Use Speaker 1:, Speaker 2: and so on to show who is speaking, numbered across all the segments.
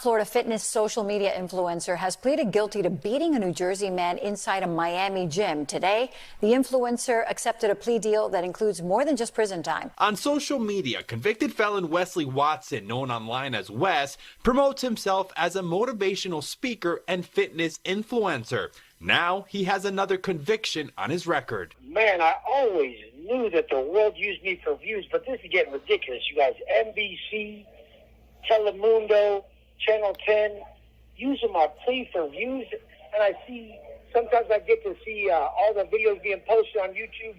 Speaker 1: Florida fitness social media influencer has pleaded guilty to beating a New Jersey man inside a Miami gym. Today, the influencer accepted a plea deal that includes more than just prison time.
Speaker 2: On social media, convicted felon Wes Watson, known online as Wes, promotes himself as a motivational speaker and fitness influencer. Now he has another conviction on his record.
Speaker 3: Man, I always knew that the world used me for views, but this is getting ridiculous, you guys. NBC, Telemundo, Channel 10, using my plea for views, and I see, sometimes I get to see all the videos being posted on YouTube.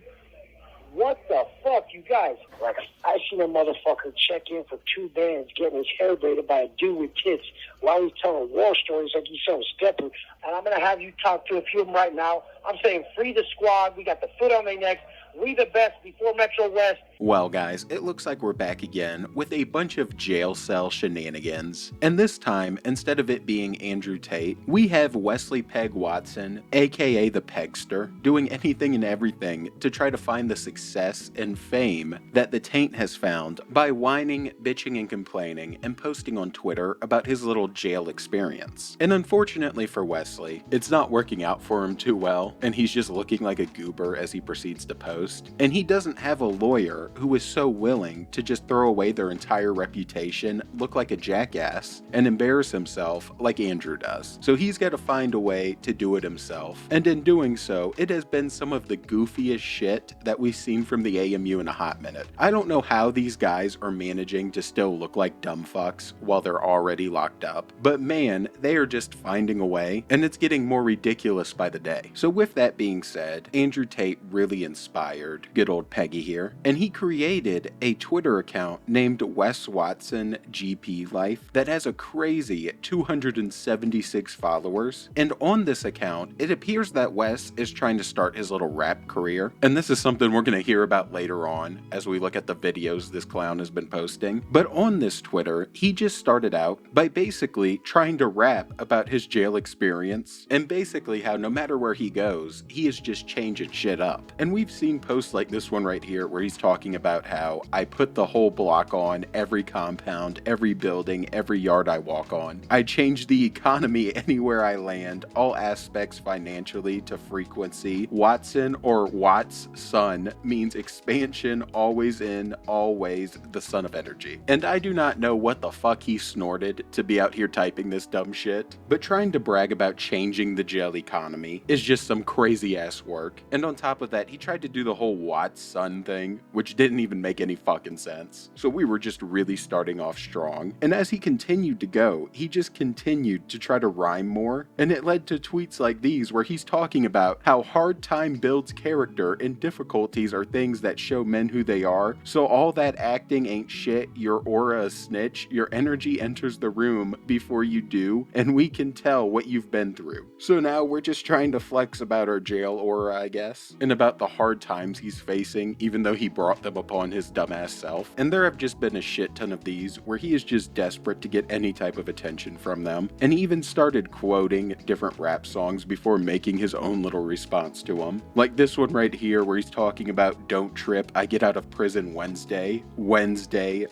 Speaker 3: What the fuck, you guys? Like, I seen a motherfucker check in for 2 bands getting his hair braided by a dude with tits while he's telling war stories like he's some stepper, and I'm going to have you talk to a few of them right now. I'm saying free the squad, we got the foot on their necks, we the best before Metro West.
Speaker 4: Well guys, it looks like we're back again with a bunch of jail cell shenanigans. And this time, instead of it being Andrew Tate, we have Wesley Peg Watson, aka the Pegster, doing anything and everything to try to find the success and fame that the taint has found by whining, bitching, and complaining and posting on Twitter about his little jail experience. And unfortunately for Wesley, it's not working out for him too well, and he's just looking like a goober as he proceeds to post. And he doesn't have a lawyer who is so willing to just throw away their entire reputation, look like a jackass, and embarrass himself like Andrew does. So he's got to find a way to do it himself. And in doing so, it has been some of the goofiest shit that we've seen from the AMU in a hot minute. I don't know how these guys are managing to still look like dumb fucks while they're already locked up, but man, they are just finding a way, and it's getting more ridiculous by the day. So with that being said, Andrew Tate really inspired good old Peggy here, and he created a Twitter account named Wes Watson GP Life that has a crazy 276 followers, and on this account, it appears that Wes is trying to start his little rap career, and this is something we're going to hear about later on as we look at the videos this clown has been posting. But on this Twitter, he just started out by basically trying to rap about his jail experience, and basically how no matter where he goes, he is just changing shit up. And we've seen posts like this one right here where he's talking about how I put the whole block on, every compound, every building, every yard I walk on. I change the economy anywhere I land, all aspects financially to frequency. Watson, or Watts' son, means expansion, always in, always the son of energy. And I do not know what the fuck he snorted to be out here typing this dumb shit, but trying to brag about changing the jail economy is just some crazy ass work. And on top of that, he tried to do the whole Watts' son thing, which didn't even make any fucking sense. So we were just really starting off strong. And as he continued to go, he just continued to try to rhyme more, and it led to tweets like these where he's talking about how hard time builds character and difficulties are things that show men who they are. So all that acting ain't shit, your aura a snitch, your energy enters the room before you do, and we can tell what you've been through. So now we're just trying to flex about our jail aura, I guess, and about the hard times he's facing, even though he brought them upon his dumbass self. And there have just been a shit ton of these where he is just desperate to get any type of attention from them, and he even started quoting different rap songs before making his own little response to them. Like this one right here where he's talking about don't trip, I get out of prison Wednesday,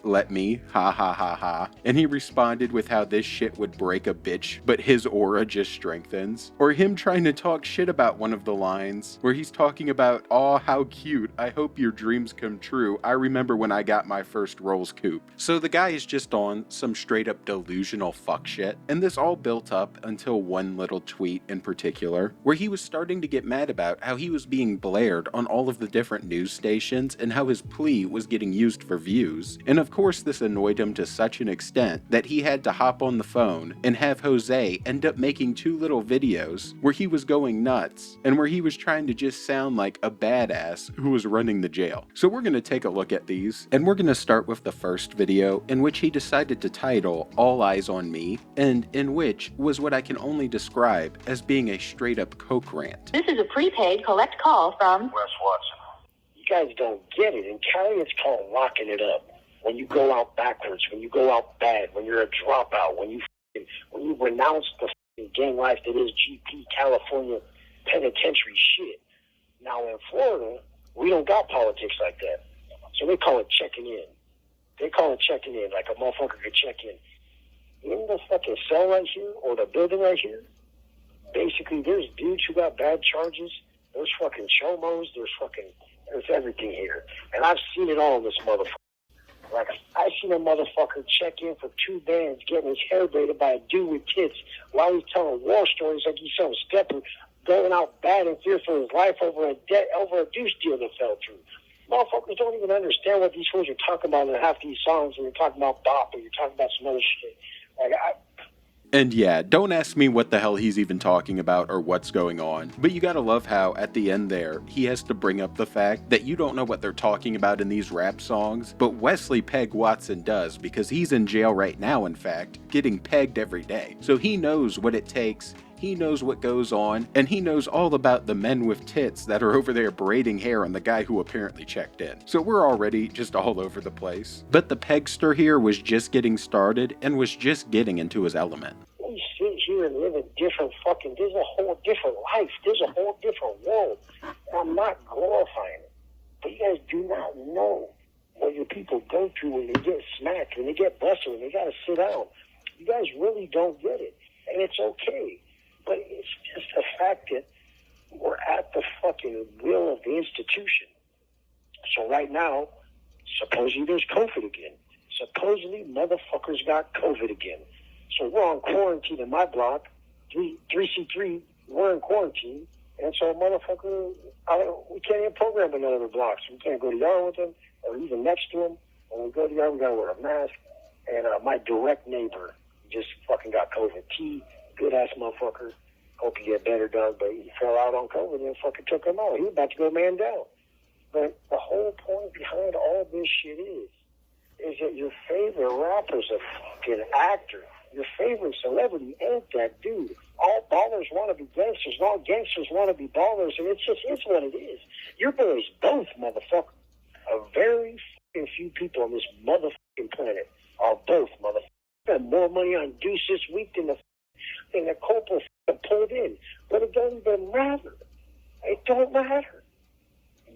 Speaker 4: let me, ha ha ha ha. And he responded with how this shit would break a bitch, but his aura just strengthens. Or him trying to talk shit about one of the lines where he's talking about, aw, how cute, I hope your dreams come true, I remember when I got my first Rolls coupe. So the guy is just on some straight up delusional fuck shit, and this all built up until one little tweet in particular, where he was starting to get mad about how he was being blared on all of the different news stations and how his plea was getting used for views. And of course this annoyed him to such an extent that he had to hop on the phone and have Jose end up making 2 little videos where he was going nuts and where he was trying to just sound like a badass who was running the jail. So we're going to take a look at these, and we're going to start with the first video, in which he decided to title All Eyes on Me, and in which was what I can only describe as being a straight up coke rant.
Speaker 5: This is a prepaid collect call from
Speaker 3: Wes Watson. You guys don't get it. In Cali, it's called locking it up. When you go out backwards, when you go out bad, when you're a dropout, when you renounce the gang life that is GP California penitentiary shit. Now in Florida, we don't got politics like that. So they call it checking in. They call it checking in, like a motherfucker could check in. in the fucking cell right here, or the building right here, basically there's dudes who got bad charges, there's fucking chomos, there's everything here. And I've seen it all in this motherfucker. Like, I seen a motherfucker check in for 2 bands getting his hair braided by a dude with tits while he's telling war stories like he's some stepper going out bad and fear for his life over a deuce deal that fell through. Motherfuckers don't even understand what these fools are talking about in half these songs, and you're talking about bop, or you're talking about some other shit.
Speaker 4: And yeah, don't ask me what the hell he's even talking about or what's going on, but you gotta love how, at the end there, he has to bring up the fact that you don't know what they're talking about in these rap songs, but Wesley Peg Watson does, because he's in jail right now, in fact, getting pegged every day. So he knows what it takes, he knows what goes on, and he knows all about the men with tits that are over there braiding hair on the guy who apparently checked in. So we're already just all over the place. But the pegster here was just getting started and was just getting into his element.
Speaker 3: We sit here and live a different there's a whole different life. There's a whole different world. And I'm not glorifying it. But you guys do not know what your people go through when they get smacked, when they get busted, when they got to sit down. You guys really don't get it. And it's okay. But it's just the fact that we're at the fucking will of the institution. So right now, supposedly there's COVID again. Supposedly motherfuckers got COVID again. So we're on quarantine in my block, 3C3, we're in quarantine. And so motherfucker, we can't even program in other blocks. We can't go to yard with them or even next to them. When we go to yard, we got to wear a mask. And my direct neighbor just fucking got COVID. Good-ass motherfucker. Hope you get better, dog, but he fell out on COVID and fucking took him out. He was about to go man down. But the whole point behind all this shit is that your favorite rapper's a fucking actor. Your favorite celebrity ain't that dude. All ballers want to be gangsters, and all gangsters want to be ballers, and it's what it is. Your boys both, motherfucker. A very fucking few people on this motherfucking planet are both, motherfucker. Spend more money on Deuce this week than the corporal pulled in. But it don't even matter. It don't matter.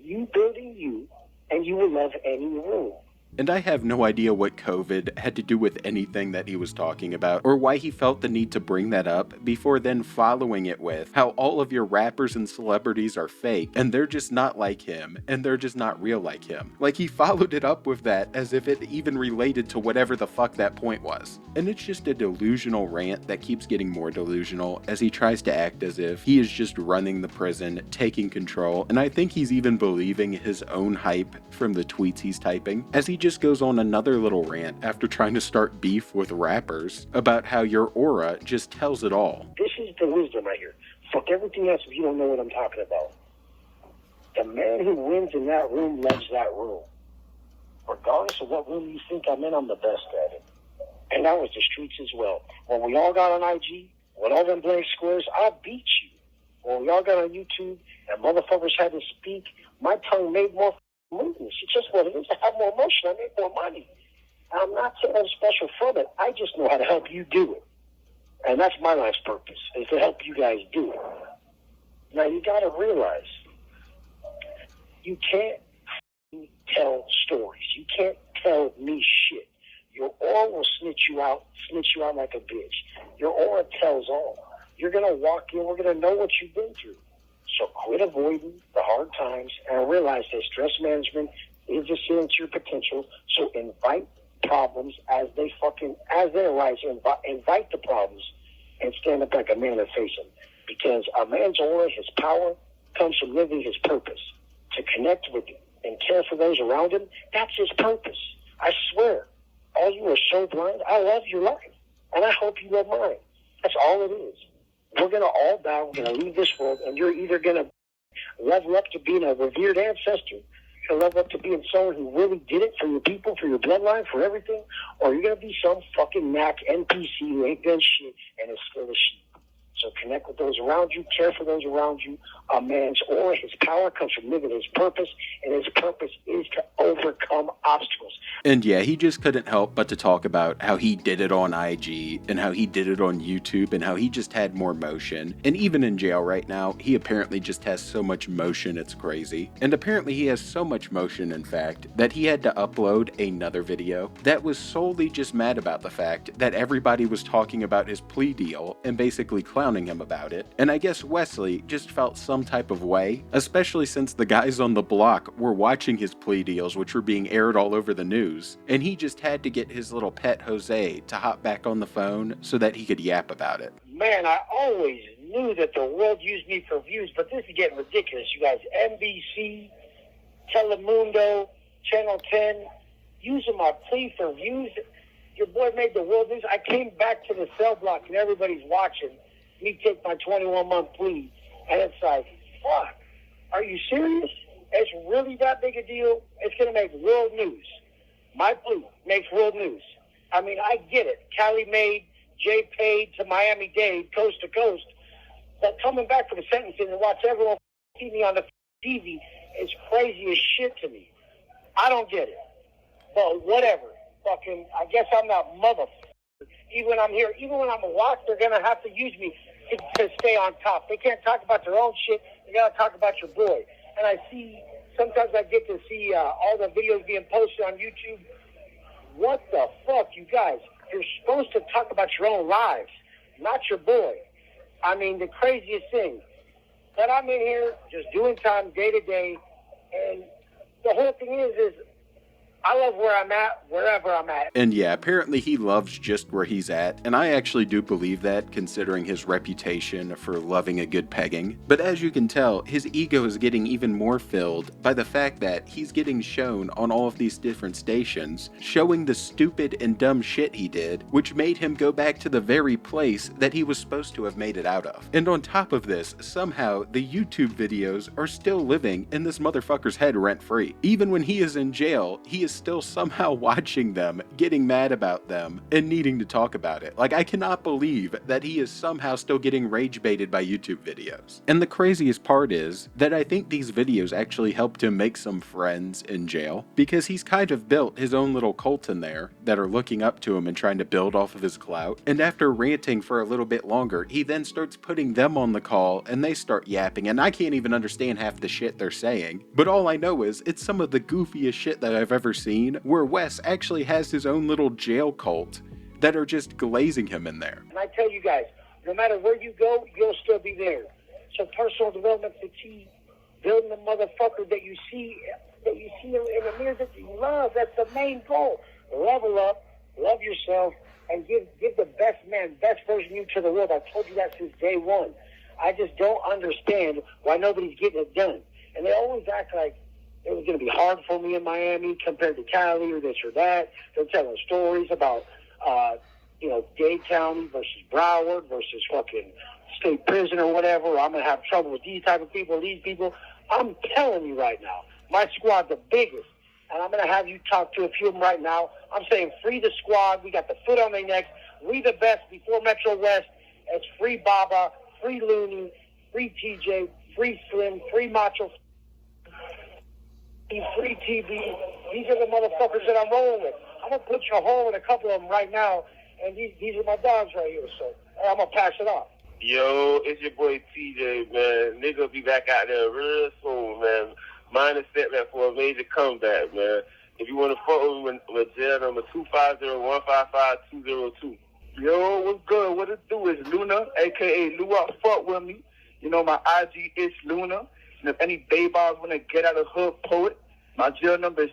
Speaker 3: You building you, and you will love any room.
Speaker 4: And I have no idea what COVID had to do with anything that he was talking about, or why he felt the need to bring that up, before then following it with how all of your rappers and celebrities are fake, and they're just not like him, and they're just not real like him. Like, he followed it up with that as if it even related to whatever the fuck that point was. And it's just a delusional rant that keeps getting more delusional as he tries to act as if he is just running the prison, taking control, and I think he's even believing his own hype from the tweets he's typing, as he just goes on another little rant after trying to start beef with rappers about how your aura just tells it all.
Speaker 3: This is the wisdom right here. Fuck everything else if you don't know what I'm talking about. The man who wins in that room loves that room. Regardless of what room you think I'm in, I'm the best at it. And that was the streets as well. When we all got on IG, with all them blank squares, I beat you. When we all got on YouTube and motherfuckers had to speak, my tongue made more movements. It's just what it is. I have more motion. I make more money. I'm not saying I'm special from it. I just know how to help you do it. And that's my life's purpose, is to help you guys do it. Now, you got to realize, you can't tell stories. You can't tell me shit. Your aura will snitch you out like a bitch. Your aura tells all. You're going to walk in. We're going to know what you've been through. So quit avoiding the hard times and realize that stress management is a ceiling to your potential. So invite problems as they arise. Invite the problems and stand up like a man and face them. Because a man's aura, his power, comes from living his purpose. To connect with and care for those around him, that's his purpose. I swear, all you are so blind. I love your life, and I hope you love mine. That's all it is. We're going to all die. We're going to leave this world, and you're either going to level up to being a revered ancestor, you're going to level up to being someone who really did it for your people, for your bloodline, for everything, or you're going to be some fucking Mac NPC who ain't done shit and is still a sheep. So connect with those around you, care for those around you, a man's aura. His power comes from living his purpose, and his purpose is to overcome obstacles.
Speaker 4: And yeah, he just couldn't help but to talk about how he did it on IG, and how he did it on YouTube, and how he just had more motion. And even in jail right now, he apparently just has so much motion, it's crazy. And apparently he has so much motion, in fact, that he had to upload another video that was solely just mad about the fact that everybody was talking about his plea deal and basically clowning him about it. And I guess Wesley just felt some type of way, especially since the guys on the block were watching his plea deals, which were being aired all over the news, and he just had to get his little pet Jose to hop back on the phone so that he could yap about it.
Speaker 3: Man, I always knew that the world used me for views, but this is getting ridiculous, you guys. NBC, Telemundo, Channel 10, using my plea for views. Your boy made the world news. I came back to the cell block and everybody's watching me take my 21-month plea. And it's like, fuck, are you serious? It's really that big a deal? It's going to make world news. My plea makes world news. I mean, I get it. Cali made, Jay paid to Miami-Dade, coast to coast. But coming back from the sentencing and watch everyone see me on the TV is crazy as shit to me. I don't get it. But whatever. Fucking, I guess I'm that motherfucker. Even when I'm here, even when I'm a watch, they're going to have to use me to stay on top. They can't talk about their own shit. They got to talk about your boy. And I see, sometimes I get to see all the videos being posted on YouTube. What the fuck, you guys? You're supposed to talk about your own lives, not your boy. I mean, the craziest thing. But I'm in here just doing time day to day. And the whole thing is I love where I'm at, wherever I'm at.
Speaker 4: And yeah, apparently he loves just where he's at, and I actually do believe that, considering his reputation for loving a good pegging. But as you can tell, his ego is getting even more filled by the fact that he's getting shown on all of these different stations, showing the stupid and dumb shit he did, which made him go back to the very place that he was supposed to have made it out of. And on top of this, somehow the YouTube videos are still living in this motherfucker's head rent-free. Even when he is in jail, he is still somehow watching them, getting mad about them, and needing to talk about it. Like, I cannot believe that he is somehow still getting rage baited by YouTube videos. And the craziest part is that I think these videos actually helped him make some friends in jail, because he's kind of built his own little cult in there that are looking up to him and trying to build off of his clout. And after ranting for a little bit longer, he then starts putting them on the call and they start yapping, and I can't even understand half the shit they're saying. But all I know is it's some of the goofiest shit that I've ever seen, where Wes actually has his own little jail cult that are just glazing him in there.
Speaker 3: And I tell you guys, no matter where you go, you'll still be there. So personal development fatigue, building the motherfucker that you see in the mirror that you love, that's the main goal. Level up, love yourself, and give the best version of you to the world. I've told you that since day one. I just don't understand why nobody's getting it done. And they always act like it was going to be hard for me in Miami compared to Cali or this or that. They're telling stories about, Dade County versus Broward versus fucking state prison or whatever. I'm going to have trouble with these type of people, these people. I'm telling you right now, my squad's the biggest. And I'm going to have you talk to a few of them right now. I'm saying free the squad. We got the foot on their necks. We the best before Metro West. It's free Baba, free Looney, free TJ, free Slim, free Macho, free TV. These are the motherfuckers that I'm rolling with. I'm going to put you a hole in a couple of them right now, and these are my dogs right here, so I'm going to pass it off.
Speaker 6: Yo, it's your boy TJ, man. Nigga be back out there real soon, man. Mine is set, man, for a major comeback, man. If you want to fuck with me, with jail number 250-155-202. Yo, what's good? What it do is Luna, a.k.a. Lua, fuck with me. You know, my IG is Luna. And if any baybars want to get out of hood poet, my jail number is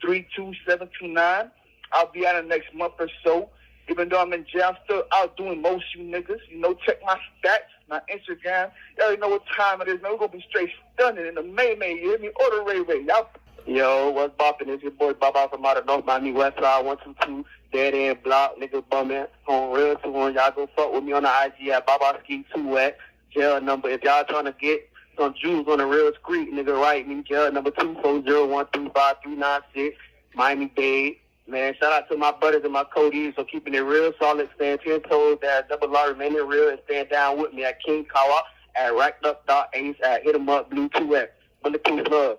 Speaker 6: 2601-32729. I'll be out in the next month or so. Even though I'm in jail, I'm still out doing most you niggas. You know, check my stats, my Instagram. You already know what time it is, man. We're going to be straight stunning in the May, you hear me? Order Ray. Y'all. Yo, what's boppin'? It's your boy Baba from out of North Miami, West Side, 122, dead end block, nigga bumming. On real to one, y'all go fuck with me on the IG at BabaSki2 at jail number. If y'all trying to get some Jews on the real street, nigga, write me. Jail number 240-135-396, Miami-Dade. Man, shout out to my brothers and my codees for keeping it real solid, staying 10 toes, that double R remaining real, and staying down with me at King Kawa at rackedup.ace at hit 'em up blue 2x. Bulletproof love.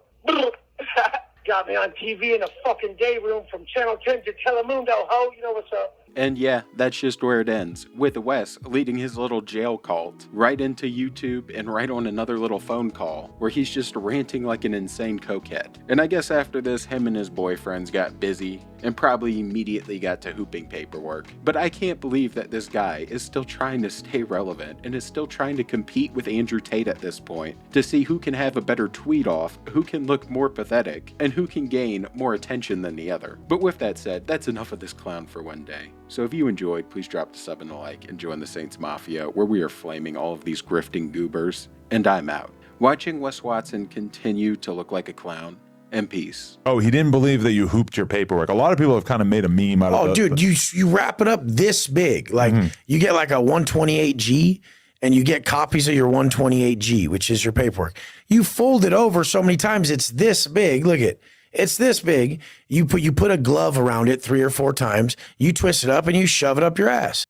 Speaker 3: Got me on TV in a fucking day room from Channel 10 to Telemundo, ho. You know what's up.
Speaker 4: And yeah, that's just where it ends, with Wes leading his little jail cult right into YouTube and right on another little phone call where he's just ranting like an insane cokehead. And I guess after this, him and his boyfriends got busy and probably immediately got to hooping paperwork. But I can't believe that this guy is still trying to stay relevant and is still trying to compete with Andrew Tate at this point to see who can have a better tweet off, who can look more pathetic, and who can gain more attention than the other. But with that said, that's enough of this clown for one day. So if you enjoyed, please drop the sub and a like and join the Saints Mafia, where we are flaming all of these grifting goobers. And I'm out. Watching Wes Watson continue to look like a clown. And peace.
Speaker 7: Oh, he didn't believe that you hooped your paperwork. A lot of people have kind of made a meme out of it.
Speaker 8: Oh, dude, you wrap it up this big. Like, you get like a 128G, and you get copies of your 128G, which is your paperwork. You fold it over so many times, it's this big. Look at it's this big. You put a glove around it 3 or 4 times. You twist it up and you shove it up your ass.